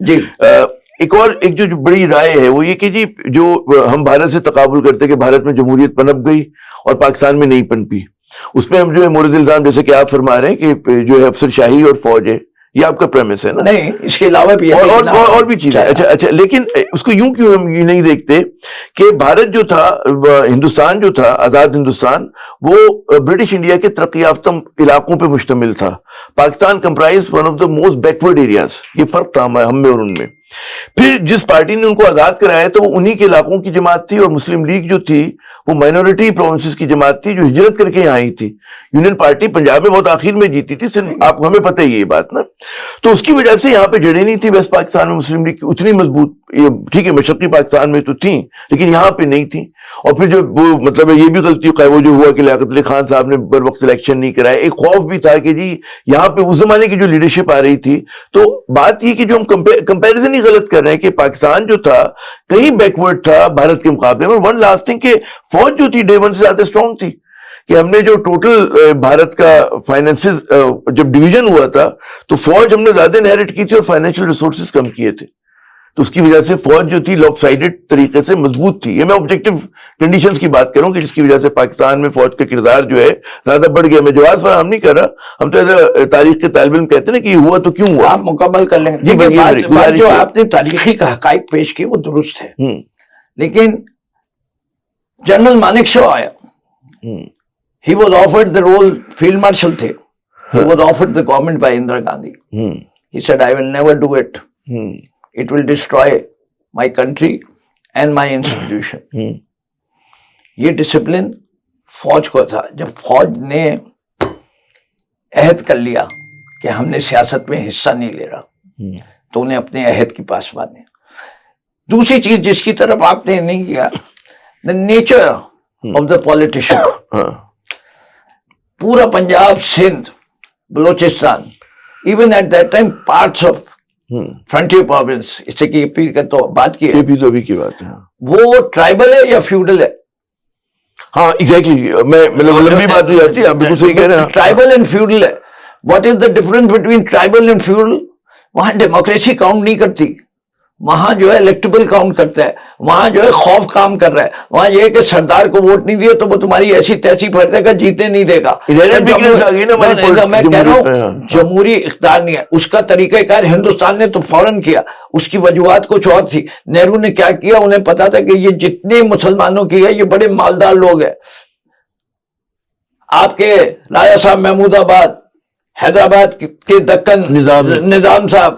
جی ایک جو بڑی رائے ہے وہ یہ کہ جی جو ہم بھارت سے تقابل کرتے کہ بھارت میں جمہوریت پنپ گئی اور پاکستان میں نہیں پنپی، اس میں ہم جو ہے مورد الزام جیسے کہ آپ فرما رہے ہیں کہ جو ہے افسر شاہی اور فوج ہے، یہ آپ کا پریمس ہے نا؟ نہیں، اس کے علاوہ بھی اور بھی چیزیں. اچھا لیکن اس کو یوں کیوں ہم یہ نہیں دیکھتے کہ بھارت جو تھا، ہندوستان جو تھا، آزاد ہندوستان، وہ برٹش انڈیا کے ترقی یافتہ علاقوں پہ مشتمل تھا. Pakistan comprise one of the most backward areas. یہ فرق تھا ہم میں اور ان میں. پھر جس پارٹی نے ان کو آزاد کرایا تو وہ انہی کے علاقوں کی جماعت تھی، اور مسلم لیگ جو تھی وہ مائنورٹی پروونسز کی جماعت تھی جو ہجرت کر کے یہاں آئی تھی. یونین پارٹی پنجاب میں بہت آخر میں جیتی تھی، آپ ہمیں پتہ ہی یہ بات نا. تو اس کی وجہ سے یہاں پہ جڑیں نہیں تھی ویسٹ پاکستان میں مسلم لیگ کی اتنی مضبوط. ٹھیک ہے مشرقی پاکستان میں تو تھیں لیکن یہاں پہ نہیں تھیں. اور پھر جو وہ مطلب یہ بھی غلطی وہ جو ہوا کہ لیاقت علی خان صاحب نے بر وقت الیکشن نہیں کرایا. ایک خوف بھی تھا کہ جی یہاں پہ اس زمانے کی جو لیڈرشپ آ رہی تھی. تو بات یہ کہ جو ہم کمپیریزن ہی غلط کر رہے ہیں کہ پاکستان جو تھا کہیں بیکورڈ تھا بھارت کے مقابلے میں. ون لاسٹ تھنگ کہ فوج جو تھی ڈے ون سے زیادہ اسٹرانگ تھی. کہ ہم نے جو ٹوٹل بھارت کا فائنینسز جب ڈویژن ہوا تھا تو فوج ہم نے زیادہ انہیرٹ کی تھی اور فائنینشیل ریسورسز کم کیے تھے. تو اس کی وجہ سے فوج جو تھی لاپ سائڈڈ طریقے سے مضبوط تھی. یہ میں آبجیکٹو کنڈیشنز کی بات کروں کہ جس کی وجہ سے پاکستان میں فوج کا کردار جو ہے زیادہ بڑھ گیا. میں جواز فراہم نہیں کر رہا، ہم تو تاریخ کے طالب علم کہتے ہیں کہ یہ ہوا تو کیوں ہوا. آپ مکمل کر لیں گے. جو آپ نے تاریخی کا حقائق پیش کیے وہ درست ہے، لیکن جنرل مانک شو آیا. He was offered the role, field marshal تھے. He was offered the government by Indira Gandhi. He said, I will never do it. It will destroy my country and my institution. یہ discipline فوج کو تھا. جب فوج نے عہد کر لیا کہ ہم نے سیاست میں حصہ نہیں لے رہا تو انہیں اپنے عہد کی پاسبانی. دوسری چیز جس کی طرف آپ نے نہیں کیا، the nature of the politician. پورا Punjab, Sindh, Balochistan, even at that time parts of Frontier Province, اس سے کہ اے پی کا تو بات کی ہے، وہ ٹرائبل ہے یا فیوڈل ہے؟ ہاں ایگزیکٹلی، میں لمبی بات نہیں جاتی، آپ بالکل صحیح کہہ رہے ہیں. ٹرائبل اینڈ فیوڈل ہے. What is the difference between tribal and feudal? وہاں ڈیموکریسی کاؤنٹ نہیں کرتی، وہاں جو ہے الیکٹیبل کاؤنٹ کرتا ہے. وہاں جو ہے خوف کام کر رہا ہے. وہاں یہ ہے کہ سردار کو ووٹ نہیں دیا تو وہ تمہاری ایسی تیسی پھٹ دے گا، جیتنے نہیں دے گا. میں کہہ رہا ہوں جمہوری اقتدار نہیں ہے. اس کا طریقہ کار ہندوستان نے تو فوراً کیا، اس کی وجوہات کچھ اور تھی. نہرو نے کیا کیا، انہیں پتا تھا کہ یہ جتنے مسلمانوں کی ہے یہ بڑے مالدار لوگ ہیں. آپ کے راجا صاحب محمود آباد، حیدرآباد کے دکن نظام صاحب،